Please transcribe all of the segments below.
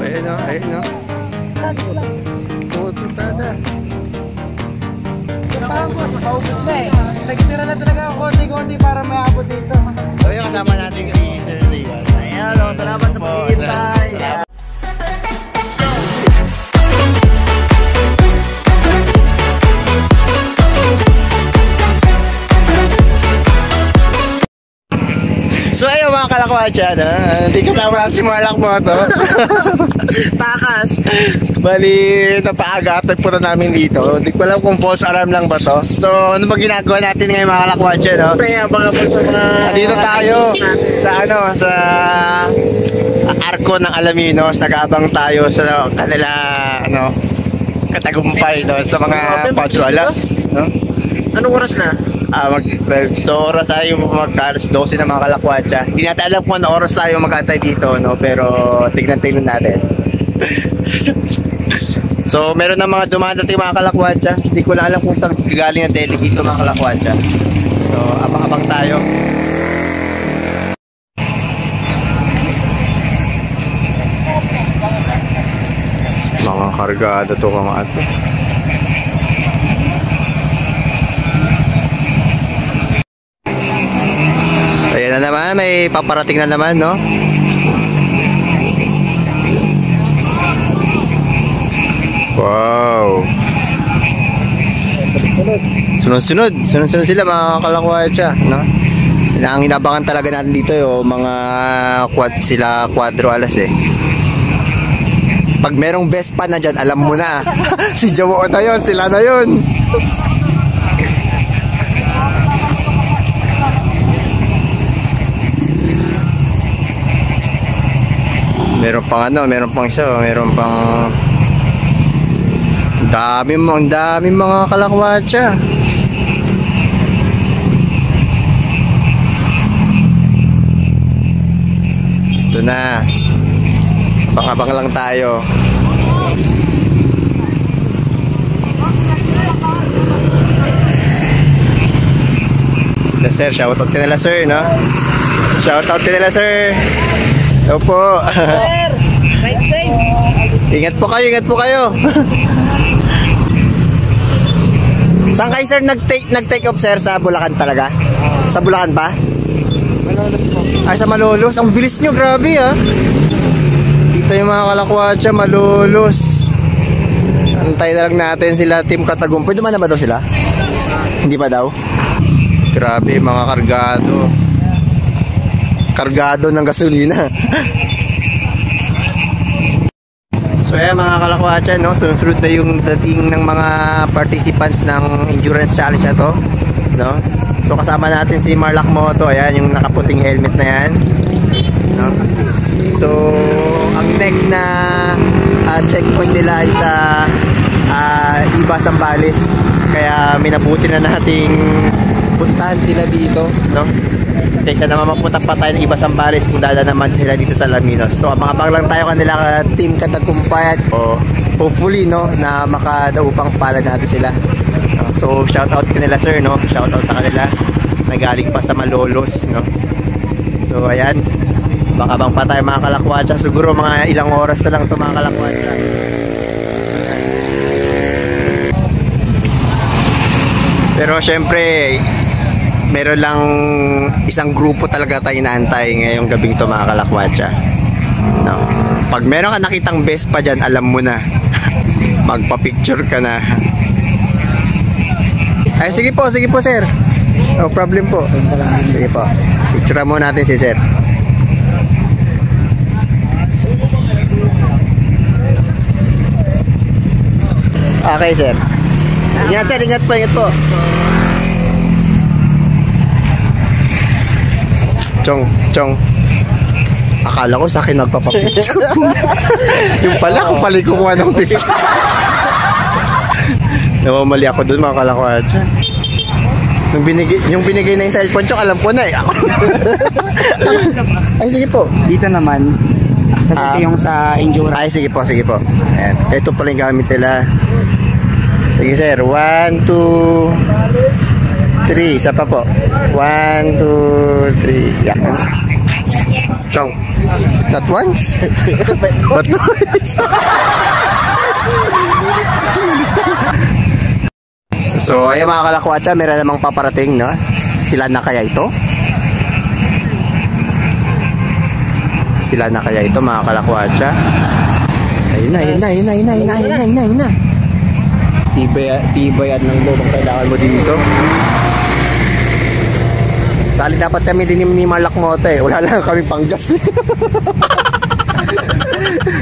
Ayun o, ayun o. Pututada. Maubos na eh. Nagtira na talaga ako konti-konti para maabot dito. So yung kasama natin si Sir Rian. Ayan o, salamat sa pag-iintay. So ayun mga kalakwatsa, no? Hindi kasama natin si Marlak Moto. Takas. Bali, napaaga at nagpunta namin dito. Hindi ko alam kung false alarm lang ba to. So ano ba ginagawa natin ngayon mga kalakwatsa, no? Abang-abang sa mga... Dito tayo sa ano, sa Arco ng Alaminos. Nag-aabang tayo sa kanila, ano, katagumpay, no? Sa mga padualas, no? Anong oras na? So oras tayo mag-alas 12 na mga kalakwatsa. Hindi natin alam kung ano oras tayo mag-atay dito, no? Pero tignan-tignan natin. So meron na mga dumadating mga kalakwatsa. Hindi ko na alam kung saan galing ang deli dito mga kalakwatsa. So abang-abang tayo. Mga kargado to mga ato. Ayan na naman, may paparating na naman, no? Wow! Sunod-sunod sila mga kalakwatsa, no? Ang inabangan talaga natin dito yung mga quadro alas eh. Pag merong best pa na dyan, alam mo na. Si Jawo na yun, sila na yun. Meron pang ano, meron pang isa, meron pang dami mga kalakwatsa. Ito na. Abang-abang lang tayo. Sir, shoutout ka nila sir, no? Shoutout ka nila sir. Hello po. Sir, right side. Ingat po kayo. Saan kayo sir nag-take off sir? Sa Bulacan talaga? Sa Bulacan ba? Malolos po. Ay sa Malolos. Ang bilis nyo, grabe ah. Dito yung mga kalakwatsa, Malolos. Antay na lang natin sila Team Katagumpay. Duman na ba daw sila? Hindi pa daw? Grabe mga kargado ng gasolina. So ayan mga kalakwatsa, no? Sunod na yung dating ng mga participants ng endurance challenge na to, no? So kasama natin si Marlak Moto. Ayan yung nakaputing helmet na yan, no? So ang next na checkpoint nila ay sa Iba Zambales. Kaya minabuti na nating puntahan sila dito, no? Kaysa naman mapunta pa tayo ng Iba Zambales kung dala naman sila dito sa Alaminos. So abang-abang lang tayo kanila Team Katagumpay. So hopefully, no, na makadaupang pala natin sila. So shoutout kanila sir, no? Shoutout sa kanila. Nagaling pa sa Malolos, no? So ayan, abang-abang pa tayo mga kalakwatsa. Siguro mga ilang oras na lang ito mga kalakwatsa. Pero syempre meron lang isang grupo talaga tayo inaantay ngayong gabing to mga kalakwatsa, no? Pag meron ka nakitang best pa dyan, alam mo na. Magpa-picture ka na. Ay sige po sir. No problem po. Sige po. Picture mo natin si sir. Okay sir. Ingat sir, ingat po. Chong. Akala ko sa akin magpapapicture. Yung pala kung pali kumuha ng picture. Namamali ako dun mga kalakwatsa. Yung binigay na yung cellphone, Chong, alam ko na eh. Ay sige po. Dito naman. Kasi ito yung sa endurance. Ay sige po. Ayan. Ito pala yung gamit nila. Sige sir, 1, 2, 3, isa pa po. 1, 2, 3. Yeah. Chong. Not once? But twice. So, ayun mga kalakwatsa, meron namang paparating, no? Sila na kaya ito? Sila na kaya ito mga kalakwatsa? Ayun na. Tibay at ng loob ang kailangan mo dito. Sali dapat kami din ni Marlak Moto eh. Wala lang kami pang gas.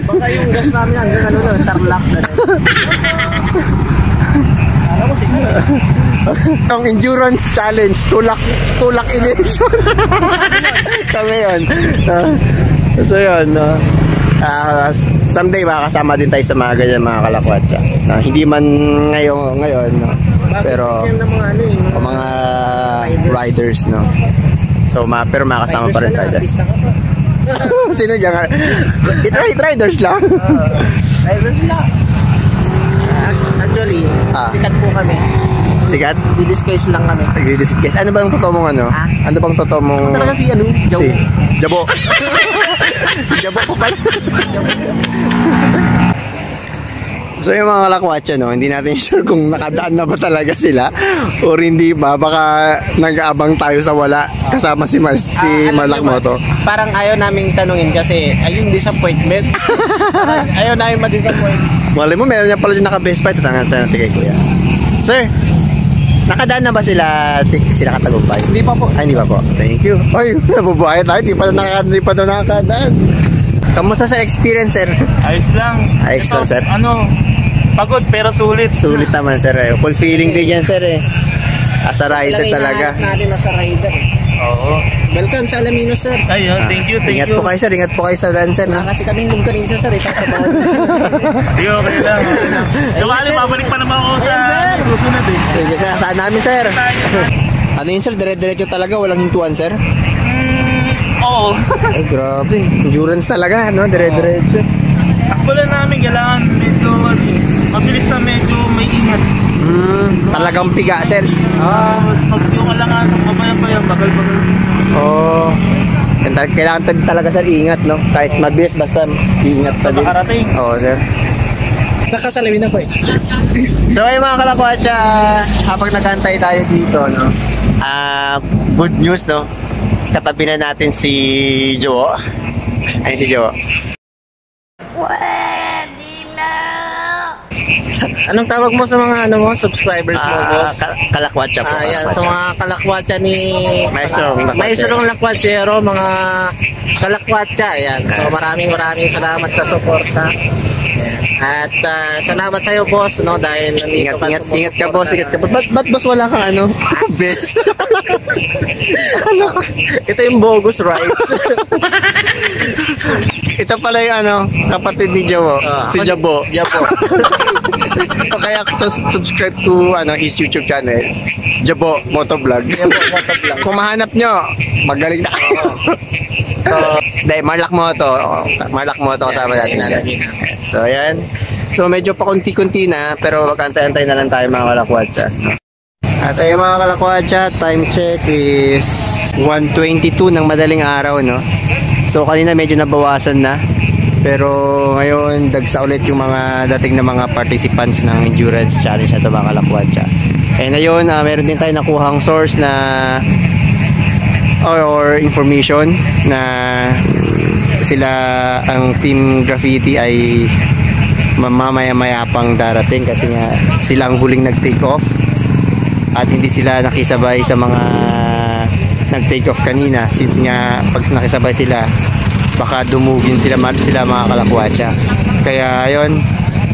Baka yung gas namin hanggang ano na, Tarlac na. Alam mo siguro. Ang endurance challenge, tulak edition. Kami yun. So yun, someday makakasama din tayo sa mga ganyan mga kalakwatsa. Hindi man ngayon, no? Pero mga riders, no? So, pero makakasama pa rin tayo dyan. Sino dyan? Riders lang? Riders lang. Actually, sikat po kami. Sikat? Di-disguise lang kami. Di-disguise. Ano ba yung totoo mong ano? Ano bang totoo mong... Ako talaga si Jabo. Jabo. Jabo ko pa. So yung mga kalakwatsa, no, hindi natin sure kung nakadaan na ba talaga sila or hindi ba. Baka nag-aabang tayo sa wala kasama si Marlak Moto. Parang ayaw naming tanungin kasi ayun disappointment. Ayaw namin ma-disappoint. Malay mo, meron niya pala dyan naka-best fight. Tangan natin kay Kuya. Sir, nakadaan na ba sila katagumpay? Hindi pa po. Ay, hindi pa po. Thank you. Ay, nabubuhay tayo. Hindi pa daw nakakadaan. Kamusta sa experience, sir? Ayos lang. Ayos lang, sir. Pagod pero sulit. Sulit naman, sir. Fulfilling din yan, sir. As a rider talaga. Natin as a rider. Oo. Welcome sa Alaminos, sir. Ayun, thank you. Ingat po kayo, sir. Ingat po kayo sa Lancer, no? Kasi kaming lungkanisa, sir. Di okay lang. Kamali, babalik pa naman ako sa susunod eh. Sige, sir. Saan namin, sir? Ano yun, sir? Dire-diretso talaga? Walang hintuan, sir? Oo. Ay, grabe. Endurance talaga, no? Dire-diretso. Takbo lang namin, kailangan medyo mabilis na medyo may ingat. Talagang piga, sir. Pag yung alangan, babayan, bagal-bagal. Oh. Kailangan talaga, sir, ingat, no? Kahit mabilis, basta ingat pa din. Makarating. Oo, sir. Nakasalamin na po eh. So ay mga kalakwatsa, habang nagantay tayo dito, no? Good news, no? Katabi na natin si Joe. Ayun si Joe. Pwede na! Anong tawag mo sa mga subscribers mo, boss? Kalakwatsa po. Ayan, sa mga kalakwatsa ni Maestrong lakwatsero, mga kalakwatsa. Ayan. So maraming salamat sa suporta. At salamat sa iyo, boss, no, dahil nandito Ingat ka, boss. Ba't boss wala kang best? Ito yung bogus right. Ito pala yung kapatid ni Jabo. Si Jabo. Kaya subscribe to his YouTube channel, Jabo Motovlog. Kung mahanap nyo, magaling na kayo. Marlak Moto kasama natin. So ayan. So medyo pa kunti-kunti na, pero magantay-antay na lang tayo mga kalakwatsa. At ayun mga kalakwatsa, time check is 1:22 ng madaling araw, no? So kanina medyo nabawasan na, pero ngayon dagsa ulit yung mga dating na mga participants ng endurance challenge na ito mga kalakwatsa. And ngayon meron din tayo nakuhang source na or information na sila ang Team Graffiti ay mamaya-maya pang darating kasi nga sila ang huling nag-take off at hindi sila nakisabay sa mga nag-take off kanina, since nga pag nakisabay sila baka dumugin sila mga kalakwatsa. Kaya ayun,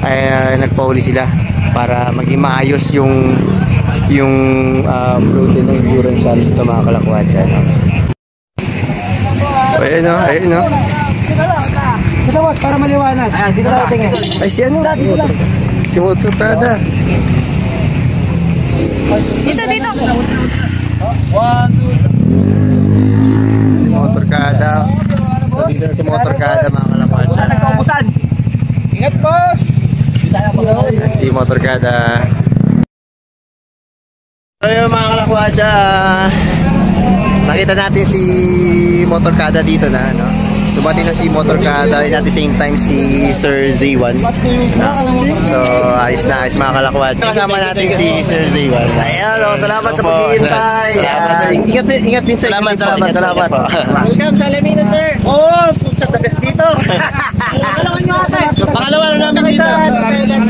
ay nagpauli sila para maging maayos yung floating ng endurance challenge ito mga kalakwatsa, no? So ayun no. Dito, boss, para maliwanag. Ayan, dito lang tingin. Ay si si Motorkada. Dito. Si Motorkada. Dito na si Motorkada mga kalakwatsa. Nagkaubusan. Ingat, boss. Si Motorkada. Ayun mga kalakwatsa, nakita natin si Motorkada dito na, no? Dumating na si Motorkada and at the same time si Sir Z1. No? So, ayos na, ayos mga kalakwat. Kasama natin si Sir Z1. Ayan, salamat sa paghihintay. Salamat, sir. Ingat din, sir. Salamat. Welcome sa Alamino, sir. Oh, pucha, the best dito. Pangalawa na namin dito.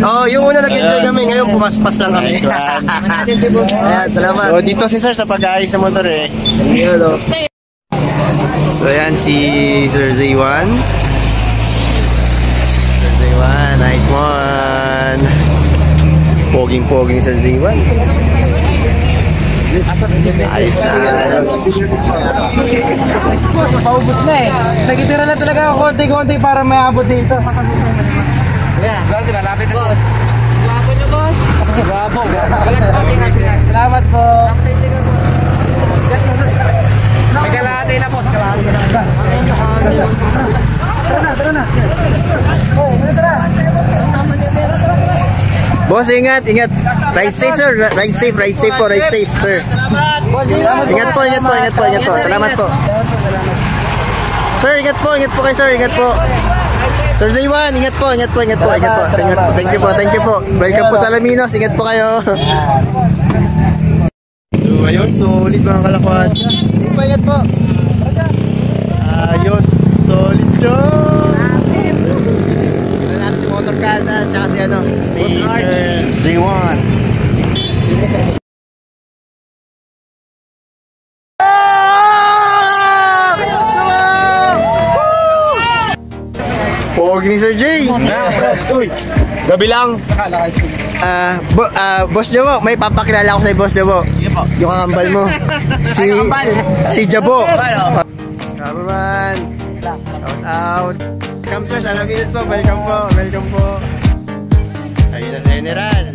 Oh, yung una nag-enjoy kami, ngayon pumaspas lang kami. Ayan, salamat. So, dito si sir sa pag-aayos ng motor eh. Hello. So, ayan si Sir Z1. Sir Z1, nice one. Poging-poging Sir Z1. Ayos na. Paubos na eh. Nagitira na talaga ako konti-konti para may abot dito. Yeah, lapit na boss. Guwapo nyo boss. Guwapo. Salamat po. May kalahati na boss. Kalahati na. Tara na. Boss, ingat. Ride safe, sir. Ride safe, sir. Ingat po. Salamat po. Sir, ingat po kayo, sir. Ingat po. Sir Z1, ingat po. Thank you po. Welcome po sa Alaminos. Ingat po kayo. So, ayun. Solid mga kalakwat. Ingat po. Ayos. Solid job. Ito natin si Motorkada. Tsaka si Sir Z1. Pogi ni Sir J. Gabi lang. Boss Jabo, may papakilala ko sa Boss Jabo. Yung kakambal mo. Si Jabo. Cameraman. Shout out. Welcome sir, sa Alaminos po. Welcome po. Ayun na si General.